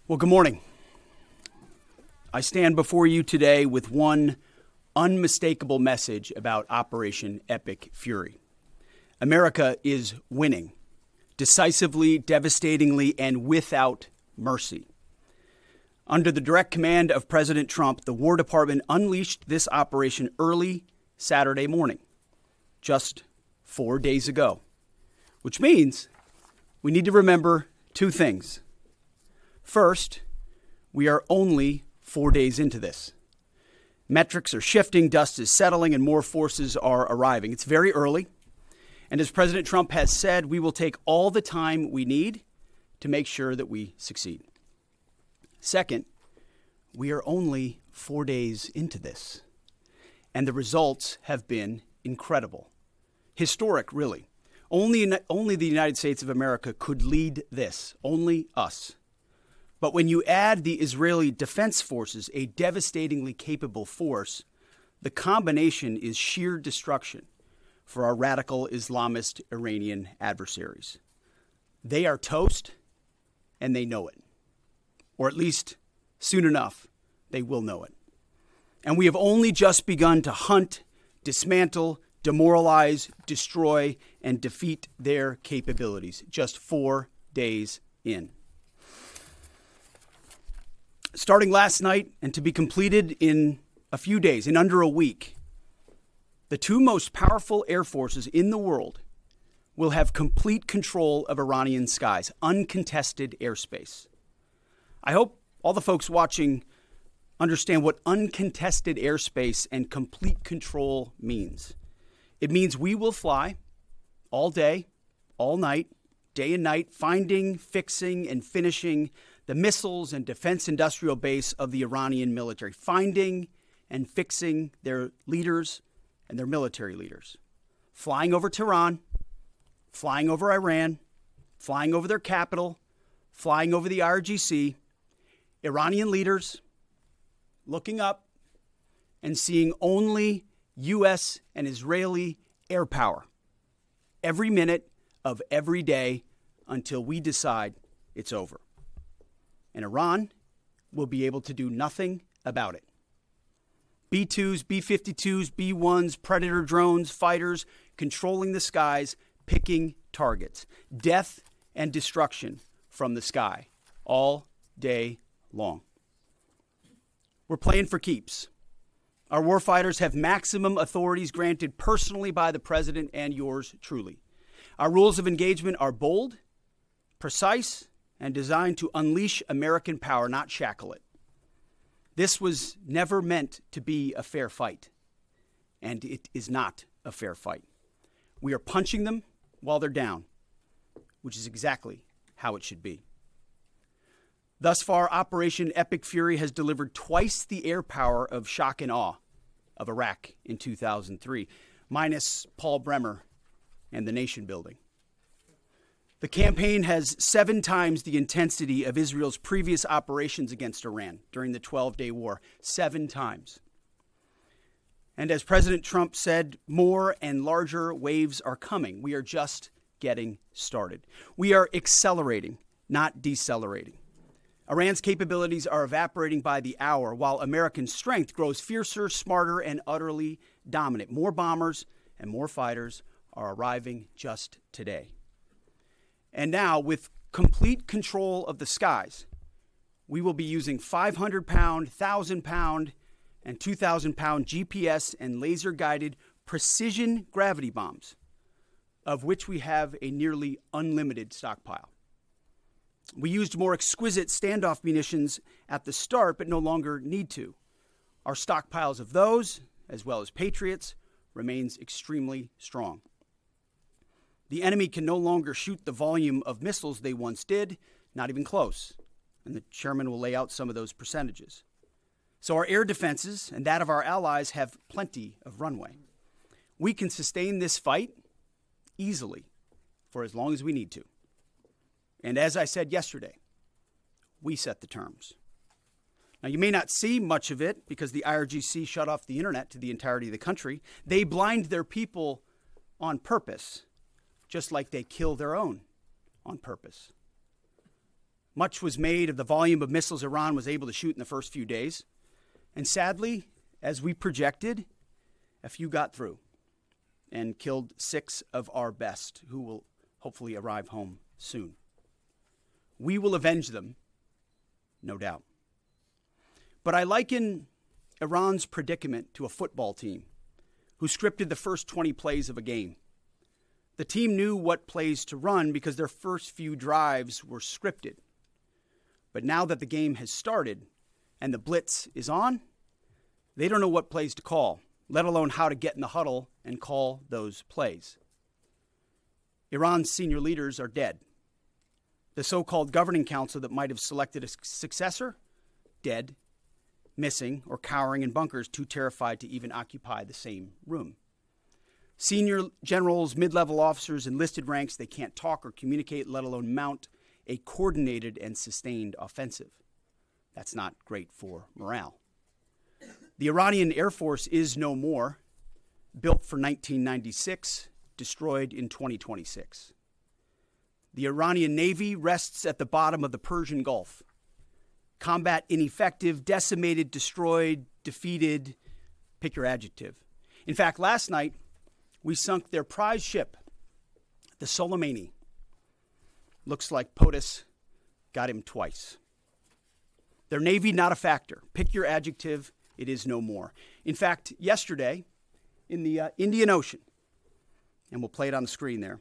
Well, good morning. I stand before you today with one unmistakable message about Operation Epic Fury. America is winning, decisively, devastatingly, and without mercy. Under the direct command of President Trump, the War Department unleashed this operation early Saturday morning, just 4 days ago, which means we need to remember two things. First, we are only 4 days into this. Metrics are shifting, dust is settling, and more forces are arriving. It's very early, and as President Trump has said, we will take all the time we need to make sure that we succeed. Second, we are only 4 days into this, and the results have been incredible. Historic, really. Only the United States of America could lead this, only us. But when you add the Israeli Defense Forces, a devastatingly capable force, the combination is sheer destruction for our radical Islamist Iranian adversaries. They are toast, and they know it. Or at least, soon enough, they will know it. And we have only just begun to hunt, dismantle, demoralize, destroy, and defeat their capabilities, just 4 days in. Starting last night and to be completed in a few days, in under a week, the two most powerful air forces in the world will have complete control of Iranian skies, uncontested airspace. I hope all the folks watching understand what uncontested airspace and complete control means. It means we will fly all day, all night, day and night, finding, fixing, and finishing the missiles and defense industrial base of the Iranian military, finding and fixing their leaders and their military leaders, flying over Tehran, flying over Iran, flying over their capital, flying over the IRGC, Iranian leaders looking up and seeing only U.S. and Israeli air power every minute of every day until we decide it's over. And Iran will be able to do nothing about it. B-2s, B-52s, B-1s, Predator drones, fighters, controlling the skies, picking targets. Death and destruction from the sky all day long. We're playing for keeps. Our warfighters have maximum authorities granted personally by the president and yours truly. Our rules of engagement are bold, precise, and designed to unleash American power, not shackle it. This was never meant to be a fair fight, and it is not a fair fight. We are punching them while they're down, which is exactly how it should be. Thus far, Operation Epic Fury has delivered twice the air power of shock and awe of Iraq in 2003, minus Paul Bremer and the nation building. The campaign has 7 times the intensity of Israel's previous operations against Iran during the 12-day war. 7 times. And as President Trump said, more and larger waves are coming. We are just getting started. We are accelerating, not decelerating. Iran's capabilities are evaporating by the hour, while American strength grows fiercer, smarter, and utterly dominant. More bombers and more fighters are arriving just today. And now, with complete control of the skies, we will be using 500-pound, 1,000-pound, and 2,000-pound GPS and laser-guided precision gravity bombs, of which we have a nearly unlimited stockpile. We used more exquisite standoff munitions at the start, but no longer need to. Our stockpiles of those, as well as Patriots, remains extremely strong. The enemy can no longer shoot the volume of missiles they once did, not even close. And the chairman will lay out some of those percentages. So our air defenses and that of our allies have plenty of runway. We can sustain this fight easily for as long as we need to. And as I said yesterday, we set the terms. Now, you may not see much of it because the IRGC shut off the internet to the entirety of the country. They blind their people on purpose, just like they kill their own on purpose. Much was made of the volume of missiles Iran was able to shoot in the first few days. And sadly, as we projected, a few got through and killed 6 of our best, who will hopefully arrive home soon. We will avenge them, no doubt. But I liken Iran's predicament to a football team who scripted the first 20 plays of a game. The team knew what plays to run because their first few drives were scripted. But now that the game has started and the blitz is on, they don't know what plays to call, let alone how to get in the huddle and call those plays. Iran's senior leaders are dead. The so-called governing council that might have selected a successor, dead, missing, or cowering in bunkers, too terrified to even occupy the same room. Senior generals, mid-level officers, enlisted ranks, they can't talk or communicate, let alone mount a coordinated and sustained offensive. That's not great for morale. The Iranian Air Force is no more, built for 1996, destroyed in 2026. The Iranian Navy rests at the bottom of the Persian Gulf. Combat ineffective, decimated, destroyed, defeated, pick your adjective. In fact, last night, we sunk their prize ship, the Soleimani. Looks like POTUS got him twice. Their Navy, not a factor. Pick your adjective, it is no more. In fact, yesterday, in the Indian Ocean, and we'll play it on the screen there,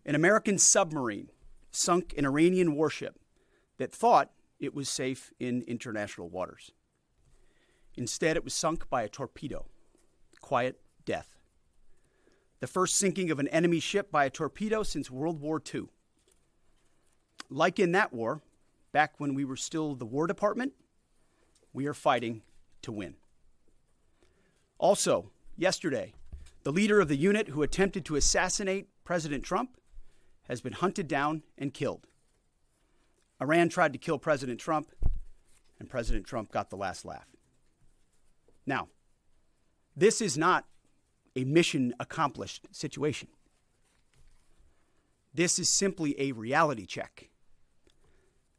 an American submarine sunk an Iranian warship that thought it was safe in international waters. Instead, it was sunk by a torpedo. Quiet death. The first sinking of an enemy ship by a torpedo since World War II. Like in that war, back when we were still the War Department, we are fighting to win. Also, yesterday, the leader of the unit who attempted to assassinate President Trump has been hunted down and killed. Iran tried to kill President Trump, and President Trump got the last laugh. Now, this is not a mission accomplished situation. This is simply a reality check.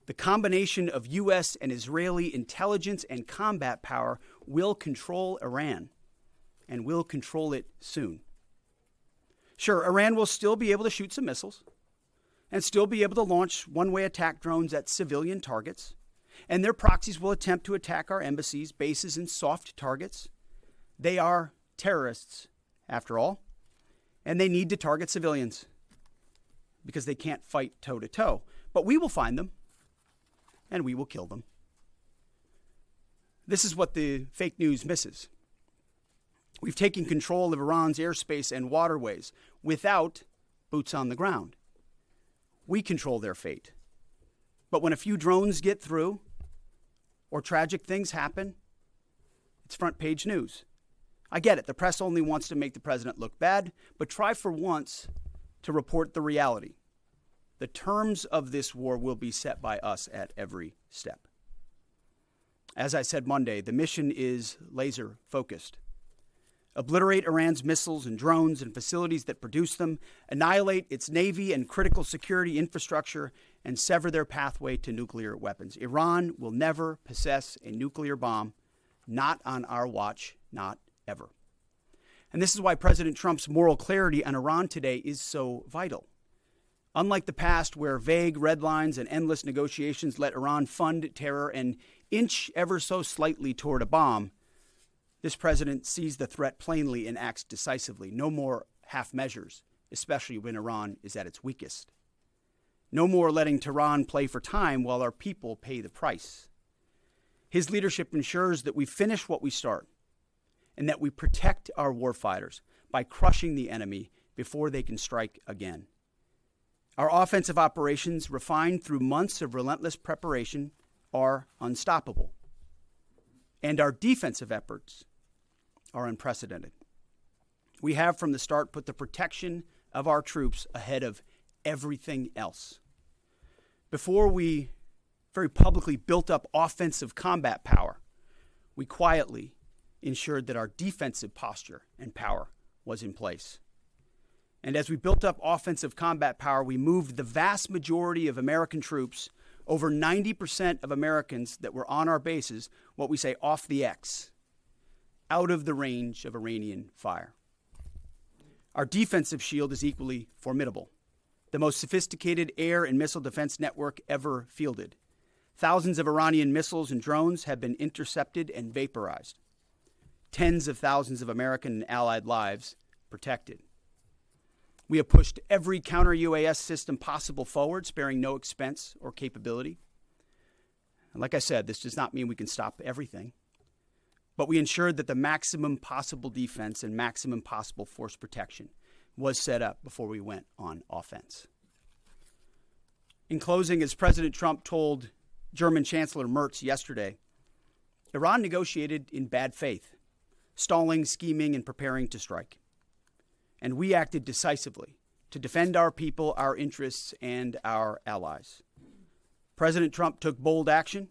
The combination of U.S. and Israeli intelligence and combat power will control Iran, and will control it soon. Sure, Iran will still be able to shoot some missiles and still be able to launch one-way attack drones at civilian targets, and their proxies will attempt to attack our embassies, bases, and soft targets. They are terrorists, after all, and they need to target civilians because they can't fight toe-to-toe. But we will find them, and we will kill them. This is what the fake news misses. We've taken control of Iran's airspace and waterways without boots on the ground. We control their fate. But when a few drones get through or tragic things happen, it's front page news. I get it. The press only wants to make the president look bad, but try for once to report the reality. The terms of this war will be set by us at every step. As I said Monday, the mission is laser focused. Obliterate Iran's missiles and drones and facilities that produce them, annihilate its navy and critical security infrastructure, and sever their pathway to nuclear weapons. Iran will never possess a nuclear bomb, not on our watch, not ever. And this is why President Trump's moral clarity on Iran today is so vital. Unlike the past, where vague red lines and endless negotiations let Iran fund terror and inch ever so slightly toward a bomb, this president sees the threat plainly and acts decisively. No more half measures, especially when Iran is at its weakest. No more letting Tehran play for time while our people pay the price. His leadership ensures that we finish what we start and that we protect our warfighters by crushing the enemy before they can strike again. Our offensive operations, refined through months of relentless preparation, are unstoppable. And our defensive efforts are unprecedented. We have from the start put the protection of our troops ahead of everything else. Before we very publicly built up offensive combat power, we quietly ensured that our defensive posture and power was in place. And as we built up offensive combat power, we moved the vast majority of American troops over 90% of Americans that were on our bases, what we say off the X, out of the range of Iranian fire. Our defensive shield is equally formidable, the most sophisticated air and missile defense network ever fielded. Thousands of Iranian missiles and drones have been intercepted and vaporized. Tens of thousands of American and allied lives protected. We have pushed every counter-UAS system possible forward, sparing no expense or capability. And like I said, this does not mean we can stop everything, but we ensured that the maximum possible defense and maximum possible force protection was set up before we went on offense. In closing, as President Trump told German Chancellor Merz yesterday, Iran negotiated in bad faith, stalling, scheming, and preparing to strike. And we acted decisively to defend our people, our interests, and our allies. President Trump took bold action,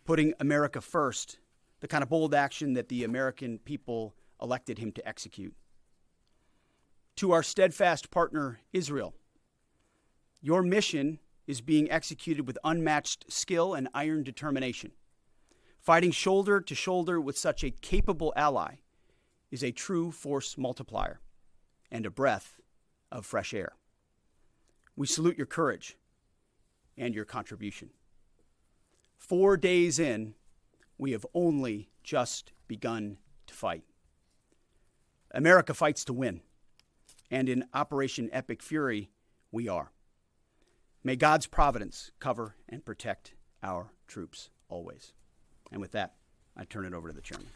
putting America first, the kind of bold action that the American people elected him to execute. To our steadfast partner, Israel, your mission is being executed with unmatched skill and iron determination. Fighting shoulder to shoulder with such a capable ally is a true force multiplier and a breath of fresh air. We salute your courage and your contribution. 4 days in, we have only just begun to fight. America fights to win, and in Operation Epic Fury, we are. May God's providence cover and protect our troops always. And with that, I turn it over to the chairman.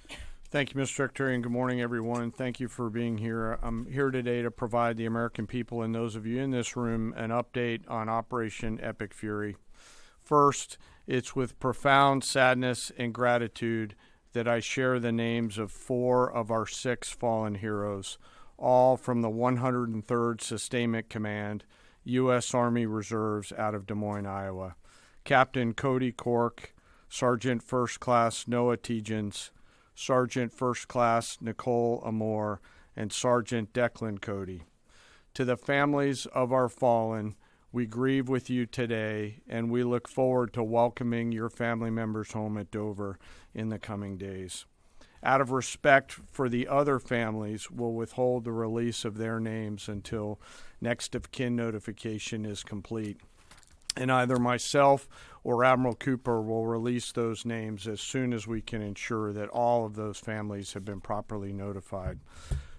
Thank you, Mr. Secretary, and good morning, everyone. Thank you for being here. I'm here today to provide the American people and those of you in this room an update on Operation Epic Fury. First, it's with profound sadness and gratitude that I share the names of 4 of our 6 fallen heroes, all from the 103rd Sustainment Command, U.S. Army Reserves out of Des Moines, Iowa. Captain Cody Cork, Sergeant First Class Noah Tegens, Sergeant First Class Nicole Amore, and Sergeant Declan Cody. To the families of our fallen, we grieve with you today, and we look forward to welcoming your family members home at Dover in the coming days. Out of respect for the other families, we'll withhold the release of their names until next of kin notification is complete. And either myself or Admiral Cooper will release those names as soon as we can ensure that all of those families have been properly notified.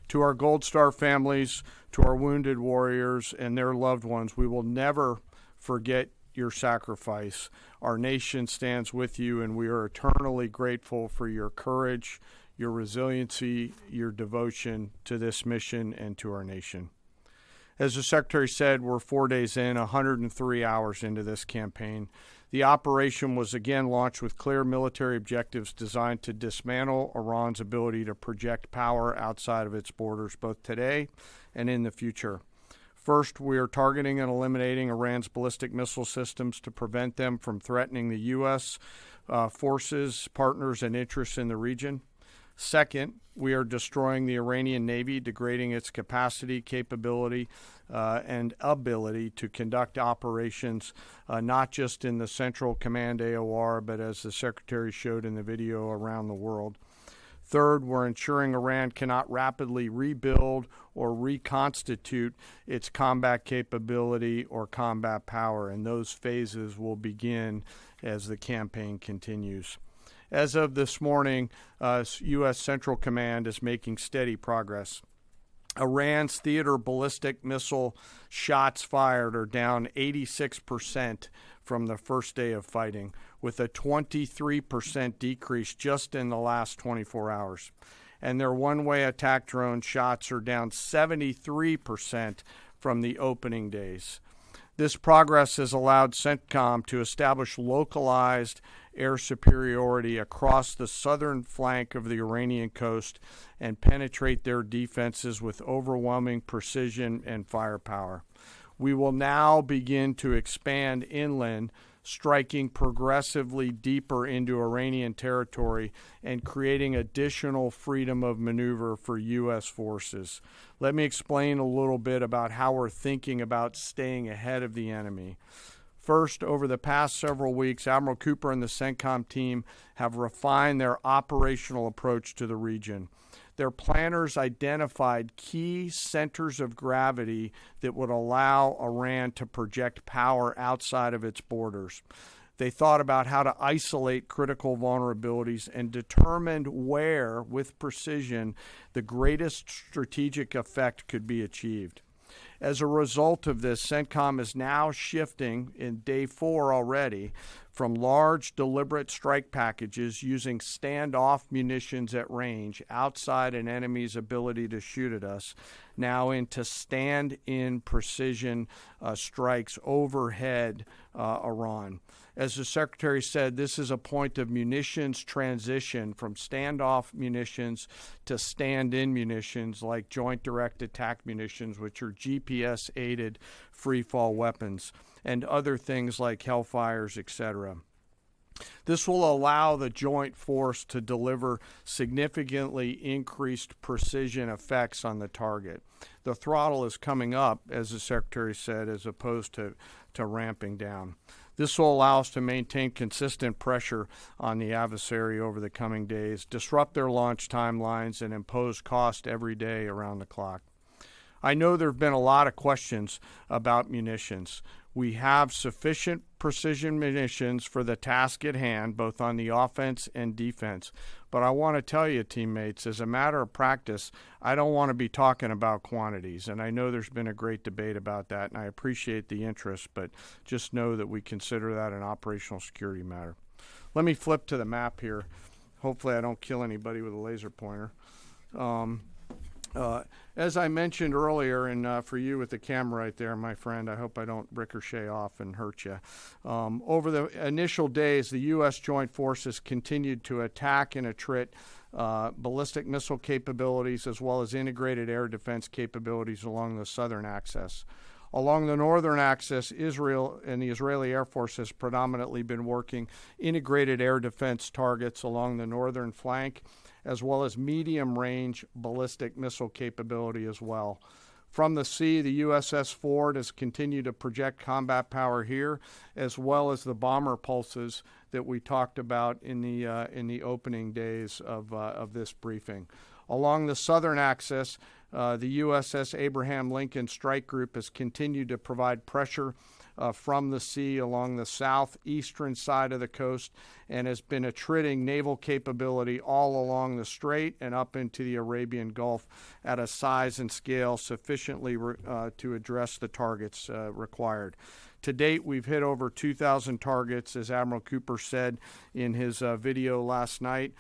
To our Gold Star families, to our wounded warriors and their loved ones, we will never forget your sacrifice. Our nation stands with you, and we are eternally grateful for your courage, your resiliency, your devotion to this mission and to our nation. As the Secretary said, we're 4 days in, 103 hours into this campaign. The operation was again launched with clear military objectives designed to dismantle Iran's ability to project power outside of its borders, both today and in the future. First, we are targeting and eliminating Iran's ballistic missile systems to prevent them from threatening the U.S. Forces, partners, and interests in the region. Second, we are destroying the Iranian Navy, degrading its capacity, capability, and ability to conduct operations, not just in the Central Command AOR, but as the Secretary showed in the video, around the world. Third, we're ensuring Iran cannot rapidly rebuild or reconstitute its combat capability or combat power, and those phases will begin as the campaign continues. As of this morning, U.S. Central Command is making steady progress. Iran's theater ballistic missile shots fired are down 86% from the first day of fighting, with a 23% decrease just in the last 24 hours. And their one-way attack drone shots are down 73% from the opening days. This progress has allowed CENTCOM to establish localized air superiority across the southern flank of the Iranian coast and penetrate their defenses with overwhelming precision and firepower. We will now begin to expand inland, striking progressively deeper into Iranian territory and creating additional freedom of maneuver for U.S. forces. Let me explain a little bit about how we're thinking about staying ahead of the enemy. First, over the past several weeks, Admiral Cooper and the CENTCOM team have refined their operational approach to the region. Their planners identified key centers of gravity that would allow Iran to project power outside of its borders. They thought about how to isolate critical vulnerabilities and determined where, with precision, the greatest strategic effect could be achieved. As a result of this, CENTCOM is now shifting in day 4 already from large, deliberate strike packages using standoff munitions at range outside an enemy's ability to shoot at us, now into stand-in precision strikes overhead Iran. As the Secretary said, this is a point of munitions transition from standoff munitions to stand-in munitions like Joint Direct Attack munitions, which are GPS-aided free-fall weapons, and other things like Hellfires, etc. This will allow the joint force to deliver significantly increased precision effects on the target. The throttle is coming up, as the Secretary said, as opposed to ramping down. This will allow us to maintain consistent pressure on the adversary over the coming days, disrupt their launch timelines, and impose cost every day around the clock. I know there have been a lot of questions about munitions. We have sufficient precision munitions for the task at hand, both on the offense and defense. But I want to tell you, teammates, as a matter of practice, I don't want to be talking about quantities. And I know there's been a great debate about that, and I appreciate the interest, but just know that we consider that an operational security matter. Let me flip to the map here. Hopefully I don't kill anybody with a laser pointer. As I mentioned earlier, and for you with the camera right there, my friend, I hope I don't ricochet off and hurt you. Over the initial days, the U.S. Joint Forces continued to attack and attrit ballistic missile capabilities as well as integrated air defense capabilities along the southern axis. Along the northern axis, Israel and the Israeli Air Force has predominantly been working integrated air defense targets along the northern flank, as well as medium-range ballistic missile capability as well. From the sea, the USS Ford has continued to project combat power here, as well as the bomber pulses that we talked about in the opening days of this briefing. Along the southern axis, the USS Abraham Lincoln Strike Group has continued to provide pressure from the sea along the southeastern side of the coast and has been attritting naval capability all along the strait and up into the Arabian Gulf at a size and scale sufficiently to address the targets required. To date, we've hit over 2,000 targets, as Admiral Cooper said in his video last night.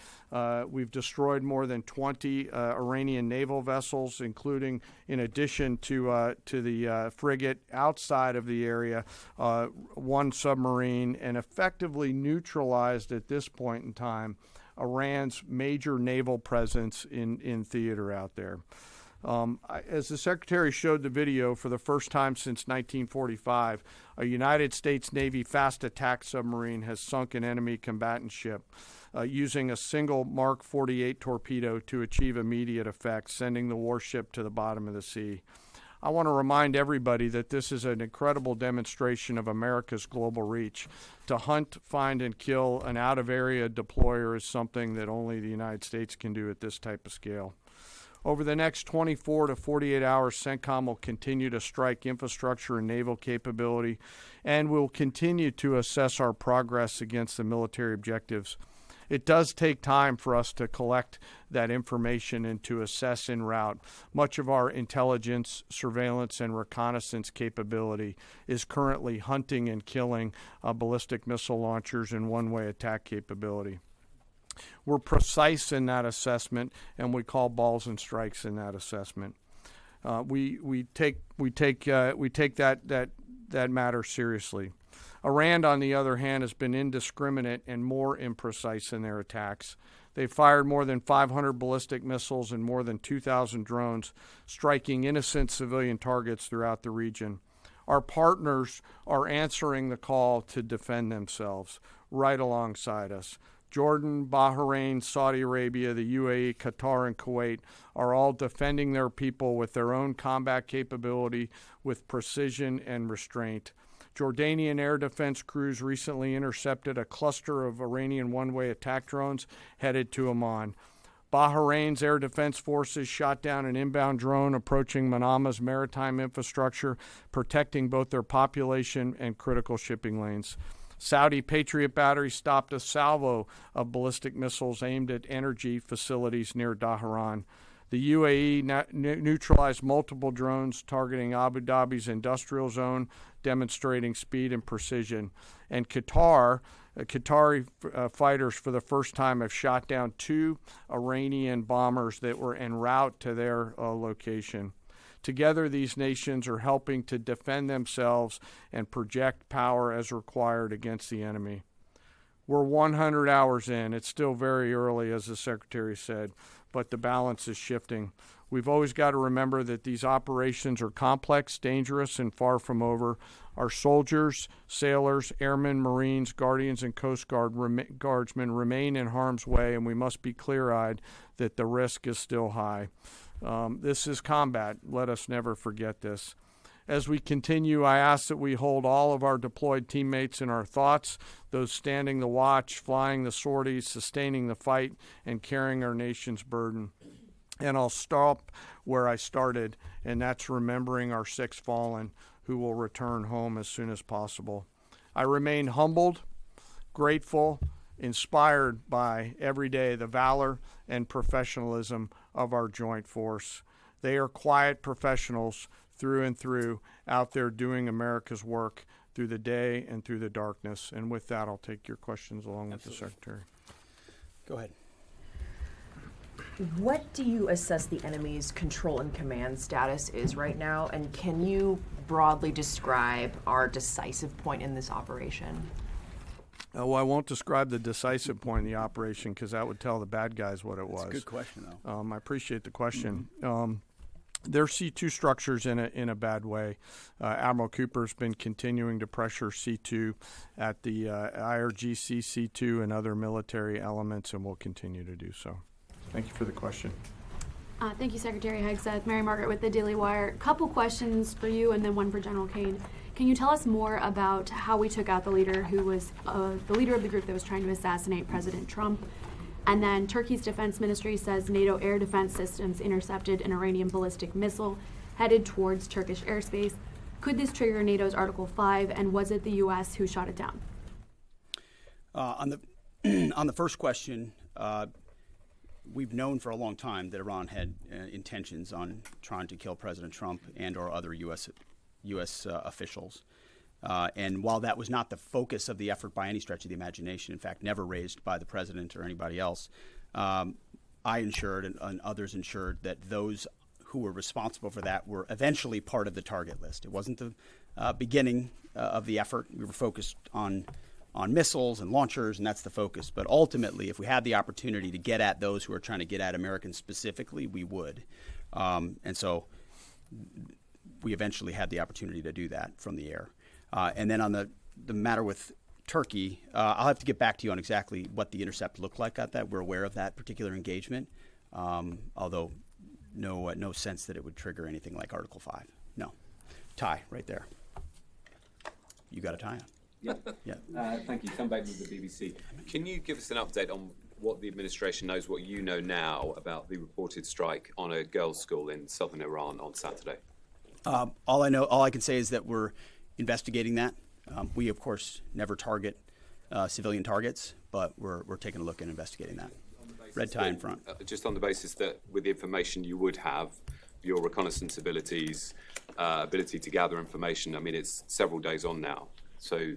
We've destroyed more than 20 Iranian naval vessels, including, in addition to the frigate outside of the area, one submarine, and effectively neutralized at this point in time Iran's major naval presence in theater out there. As the Secretary showed the video, for the first time since 1945, a United States Navy fast attack submarine has sunk an enemy combatant ship using a single Mark 48 torpedo to achieve immediate effect, sending the warship to the bottom of the sea. I want to remind everybody that this is an incredible demonstration of America's global reach. To hunt, find, and kill an out-of-area deployer is something that only the United States can do at this type of scale. Over the next 24 to 48 hours, CENTCOM will continue to strike infrastructure and naval capability, and will continue to assess our progress against the military objectives. It does take time for us to collect that information and to assess en route. Much of our intelligence, surveillance, and reconnaissance capability is currently hunting and killing ballistic missile launchers and one-way attack capability. We're precise in that assessment, and we call balls and strikes in that assessment. We take that matter seriously. Iran, on the other hand, has been indiscriminate and more imprecise in their attacks. They've fired more than 500 ballistic missiles and more than 2,000 drones, striking innocent civilian targets throughout the region. Our partners are answering the call to defend themselves right alongside us. Jordan, Bahrain, Saudi Arabia, the UAE, Qatar, and Kuwait are all defending their people with their own combat capability, with precision and restraint. Jordanian air defense crews recently intercepted a cluster of Iranian one-way attack drones headed to Amman. Bahrain's air defense forces shot down an inbound drone approaching Manama's maritime infrastructure, protecting both their population and critical shipping lanes. Saudi Patriot batteries stopped a salvo of ballistic missiles aimed at energy facilities near Dhahran. The UAE neutralized multiple drones targeting Abu Dhabi's industrial zone, demonstrating speed and precision. And Qatari fighters for the first time have shot down 2 Iranian bombers that were en route to their location. Together, these nations are helping to defend themselves and project power as required against the enemy. We're 100 hours in. It's still very early, as the Secretary said, but the balance is shifting. We've always got to remember that these operations are complex, dangerous, and far from over. Our soldiers, sailors, airmen, Marines, Guardians, and Coast Guardsmen remain in harm's way, and we must be clear-eyed that the risk is still high. This is combat. Let us never forget this. As we continue, I ask that we hold all of our deployed teammates in our thoughts, those standing the watch, flying the sorties, sustaining the fight, and carrying our nation's burden. And I'll stop where I started, and that's remembering our 6 fallen who will return home as soon as possible. I remain humbled, grateful, inspired by every day the valor and professionalism of our joint force. They are quiet professionals through and through, out there doing America's work through the day and through the darkness. And with that, I'll take your questions along with the Secretary. Go ahead. What do you assess the enemy's control and command status is right now? And can you broadly describe our decisive point in this operation? Well, I won't describe the decisive point in the operation because that would tell the bad guys what it was. That's a good question, though. I appreciate the question. Their C2 structures in a bad way. Admiral Cooper's been continuing to pressure C2 at the IRGC C2 and other military elements, and will continue to do so. Thank you for the question. Thank you, Secretary Hegseth. Mary Margaret with the Daily Wire. Couple questions for you and then one for General Caine. Can you tell us more about how we took out the leader who was the leader of the group that was trying to assassinate President Trump? And then Turkey's defense ministry says NATO air defense systems intercepted an Iranian ballistic missile headed towards Turkish airspace. Could this trigger NATO's Article 5, and was it the U.S. who shot it down? On the first question, we've known for a long time that Iran had intentions on trying to kill President Trump and or other U.S. Officials. And while that was not the focus of the effort by any stretch of the imagination, in fact, never raised by the president or anybody else, I ensured and others ensured that those who were responsible for that were eventually part of the target list. It wasn't the beginning of the effort. We were focused on missiles and launchers, and that's the focus. But ultimately, if we had the opportunity to get at those who are trying to get at Americans specifically, we would. And so we eventually had the opportunity to do that from the air. And then on the matter with Turkey, I'll have to get back to you on exactly what the intercept looked like at that. We're aware of that particular engagement, although no sense that it would trigger anything like Article 5. No. Tie right there. You got a tie on. Yeah. Thank you. Come back with the BBC. Can you give us an update on what the administration knows, what you know now about the reported strike on a girls' school in southern Iran on Saturday? All I can say is that we're investigating that. We, of course, never target civilian targets, but we're taking a look and investigating that. Red tie in front. Just on the basis that with the information you would have, your reconnaissance abilities, ability to gather information, I mean, it's several days on now. So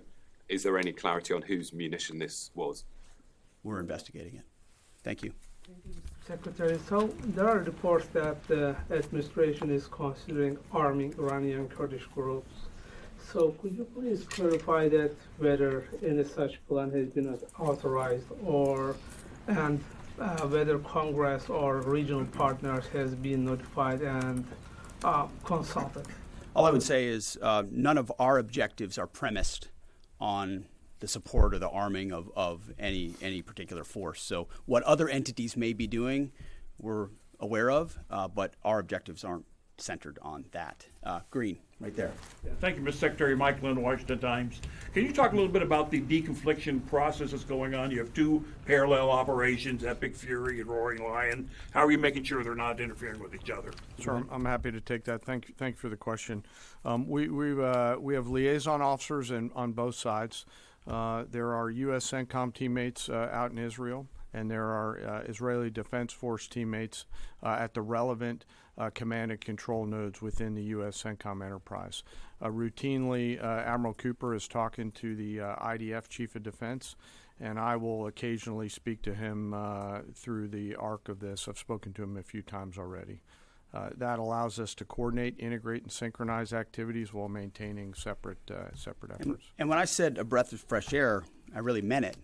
is there any clarity on whose munition this was? We're investigating it. Thank you. Secretary, so there are reports that the administration is considering arming Iranian Kurdish groups. So could you please clarify that whether any such plan has been authorized and whether Congress or regional partners has been notified and consulted? All I would say is none of our objectives are premised on the support or the arming of any particular force. So what other entities may be doing, we're aware of, but our objectives aren't centered on that. Green. right there. Yeah, thank you, Mr. Secretary. Mike Lynn, Washington Times. Can you talk a little bit about the deconfliction process that's going on? You have two parallel operations, Epic Fury and Roaring Lion. How are you making sure they're not interfering with each other? Sure, I'm happy to take that. Thank you for the question. We have liaison officers on both sides. There are U.S. CENTCOM teammates out in Israel, and there are Israeli Defense Force teammates at the relevant command and control nodes within the U.S. CENTCOM enterprise. Routinely, Admiral Cooper is talking to the IDF Chief of Defense, and I will occasionally speak to him through the arc of this. I've spoken to him a few times already. That allows us to coordinate, integrate, and synchronize activities while maintaining separate efforts. And when I said a breath of fresh air, I really meant it.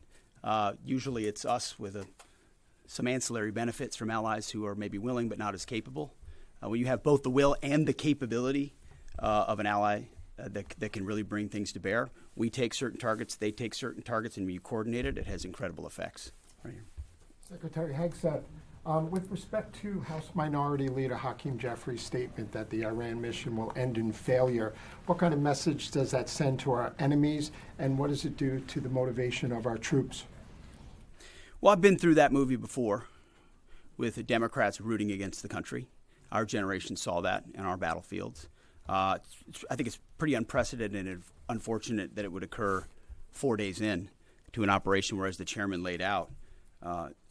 Usually it's us with some ancillary benefits from allies who are maybe willing but not as capable. When you have both the will and the capability of an ally that can really bring things to bear, we take certain targets, they take certain targets, and we coordinate it. It has incredible effects. Right here. Secretary Hegseth, with respect to House Minority Leader Hakeem Jeffrey's statement that the Iran mission will end in failure, what kind of message does that send to our enemies, and what does it do to the motivation of our troops? Well, I've been through that movie before with the Democrats rooting against the country. Our generation saw that in our battlefields. I think it's pretty unprecedented and unfortunate that it would occur 4 days in to an operation where, as the chairman laid out,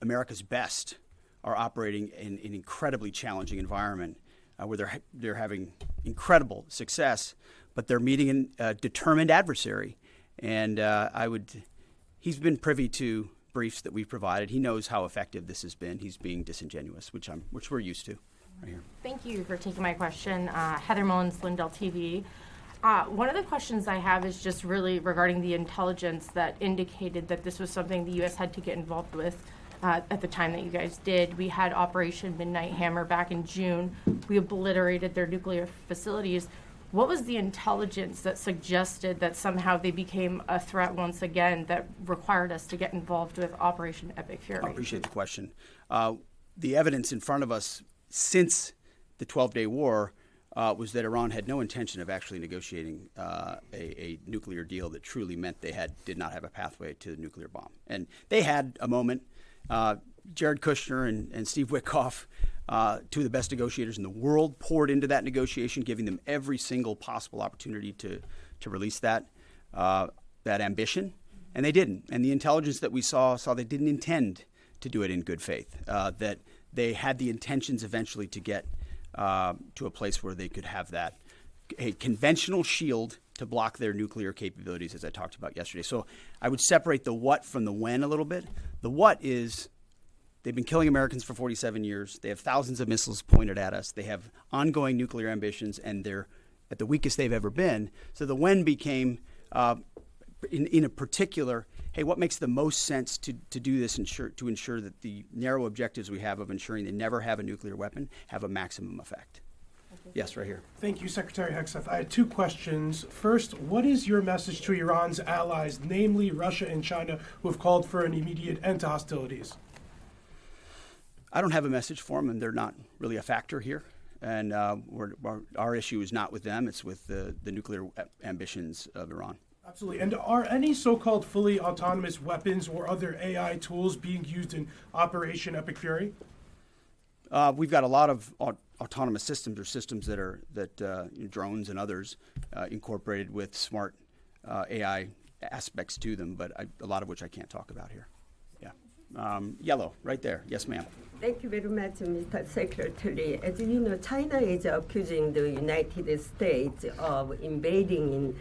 America's best are operating in an incredibly challenging environment where they're having incredible success, but they're meeting a determined adversary. And he's been privy to briefs that we've provided. He knows how effective this has been. He's being disingenuous, which we're used to. Right here. Thank you for taking my question. Heather Mullins, Lindell TV. One of the questions I have is just really regarding the intelligence that indicated that this was something the U.S. had to get involved with at the time that you guys did. We had Operation Midnight Hammer back in June. We obliterated their nuclear facilities. What was the intelligence that suggested that somehow they became a threat once again that required us to get involved with Operation Epic Fury? I appreciate the question. The evidence in front of us since the 12-day war was that Iran had no intention of actually negotiating a nuclear deal that truly meant they did not have a pathway to the nuclear bomb. And they had a moment. Jared Kushner and Steve Witkoff, two of the best negotiators in the world, poured into that negotiation, giving them every single possible opportunity to release that ambition, and they didn't. And the intelligence that we saw they didn't intend to do it in good faith, that they had the intentions eventually to get to a place where they could have a conventional shield to block their nuclear capabilities, as I talked about yesterday. So I would separate the what from the when a little bit. The what is they've been killing Americans for 47 years. They have thousands of missiles pointed at us. They have ongoing nuclear ambitions, and they're at the weakest they've ever been. So the when became, in a particular, hey, what makes the most sense to do this to ensure that the narrow objectives we have of ensuring they never have a nuclear weapon have a maximum effect? Yes, right here. Thank you, Secretary Hegseth. I had two questions. First, what is your message to Iran's allies, namely Russia and China, who have called for an immediate end to hostilities? I don't have a message for them, and they're not really a factor here. And our issue is not with them. It's with the nuclear ambitions of Iran. Absolutely. And are any so-called fully autonomous weapons or other AI tools being used in Operation Epic Fury? We've got a lot of autonomous systems or systems that drones and others incorporated with smart AI aspects to them, but a lot of which I can't talk about here. Yeah. Yellow, right there. Yes, ma'am. Thank you very much, Mr. Secretary. As you know, China is accusing the United States of invading in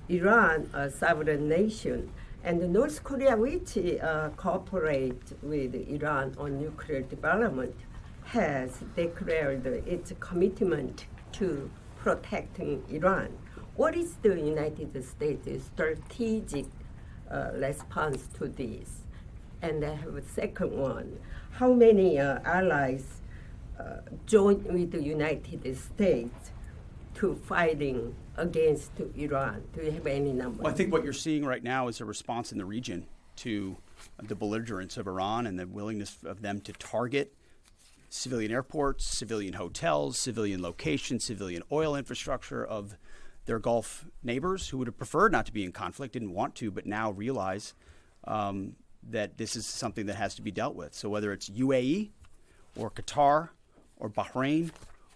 Iran, a sovereign nation, and North Korea, which cooperates with Iran on nuclear development, has declared its commitment to protecting Iran. What is the United States' strategic response to this? And I have a second one. How many allies join with the United States to fighting against Iran? Do you have any numbers? Well, I think what you're seeing right now is a response in the region to the belligerence of Iran and the willingness of them to target civilian airports, civilian hotels, civilian locations, civilian oil infrastructure of their Gulf neighbors who would have preferred not to be in conflict, didn't want to, but now realize that this is something that has to be dealt with. So whether it's UAE or Qatar or Bahrain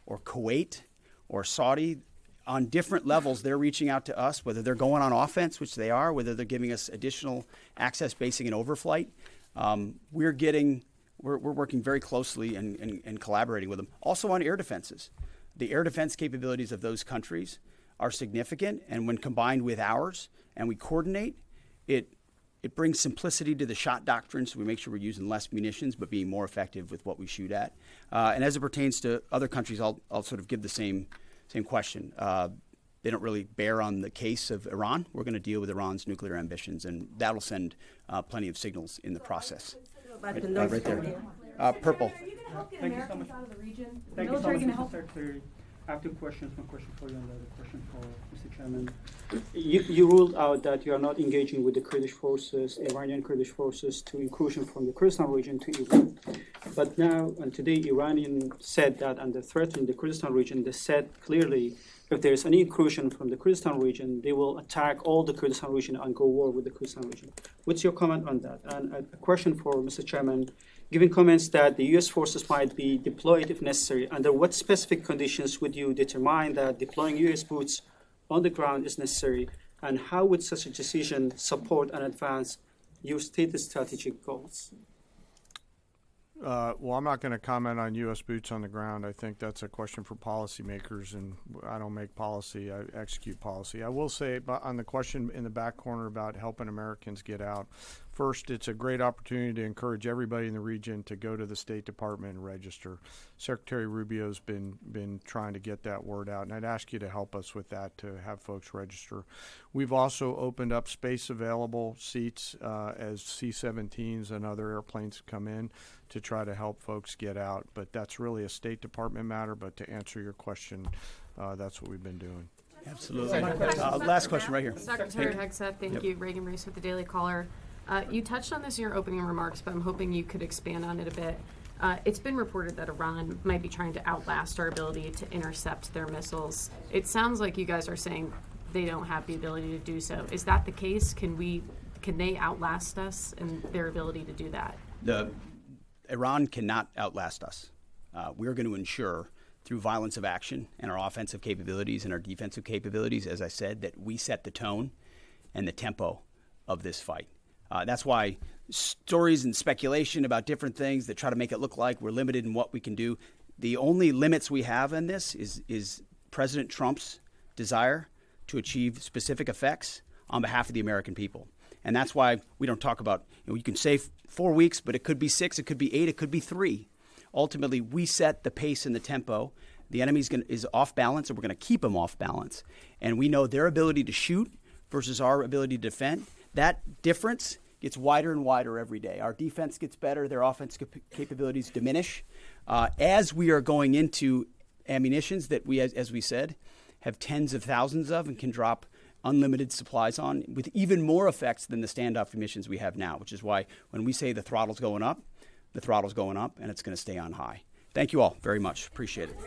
or Kuwait or Saudi, on different levels, they're reaching out to us, whether they're going on offense, which they are, whether they're giving us additional access basing and overflight. We're working very closely and collaborating with them. Also on air defenses. The air defense capabilities of those countries are significant, and when combined with ours and we coordinate, it brings simplicity to the shot doctrine, so we make sure we're using less munitions but being more effective with what we shoot at. And as it pertains to other countries, I'll sort of give the same question. They don't really bear on the case of Iran. We're going to deal with Iran's nuclear ambitions, and that'll send plenty of signals in the process. Right there. Purple. Are you going to help get Americans out of the region? The military going to help? Secretary. I have two questions. One question for you and the other question for Mr. Chairman. You ruled out that you are not engaging with the Kurdish forces, Iranian Kurdish forces, to incursion from the Kurdistan region to Iran. But now and today, Iranian said that under threatening the Kurdistan region, they said clearly if there is any incursion from the Kurdistan region, they will attack all the Kurdistan region and go war with the Kurdistan region. What's your comment on that? And a question for Mr. Chairman. Given comments that the U.S. forces might be deployed if necessary, under what specific conditions would you determine that deploying U.S. boots on the ground is necessary, and how would such a decision support and advance your stated strategic goals? Well, I'm not going to comment on U.S. boots on the ground. I think that's a question for policymakers, and I don't make policy. I execute policy. I will say on the question in the back corner about helping Americans get out, first, it's a great opportunity to encourage everybody in the region to go to the State Department and register. Secretary Rubio's been trying to get that word out, and I'd ask you to help us with that, to have folks register. We've also opened up space available seats as C-17s and other airplanes come in to try to help folks get out. But that's really a State Department matter. But to answer your question, that's what we've been doing. Absolutely. Last question right here. Secretary Hegseth, thank you. Reagan Reese with the Daily Caller. You touched on this in your opening remarks, but I'm hoping you could expand on it a bit. It's been reported that Iran might be trying to outlast our ability to intercept their missiles. It sounds like you guys are saying they don't have the ability to do so. Is that the case? Can they outlast us in their ability to do that? Iran cannot outlast us. We're going to ensure through violence of action and our offensive capabilities and our defensive capabilities, as I said, that we set the tone and the tempo of this fight. That's why stories and speculation about different things that try to make it look like we're limited in what we can do. The only limits we have in this is President Trump's desire to achieve specific effects on behalf of the American people. And that's why we don't talk about, you can say 4 weeks, but it could be 6, it could be 8, it could be 3. Ultimately, we set the pace and the tempo. The enemy is off balance, and we're going to keep them off balance. And we know their ability to shoot versus our ability to defend. That difference gets wider and wider every day. Our defense gets better, their offense capabilities diminish. As we are going into ammunitions that we, as we said, have tens of thousands of and can drop unlimited supplies on with even more effects than the standoff emissions we have now, which is why when we say the throttle's going up, the throttle's going up, and it's going to stay on high. Thank you all very much. Appreciate it.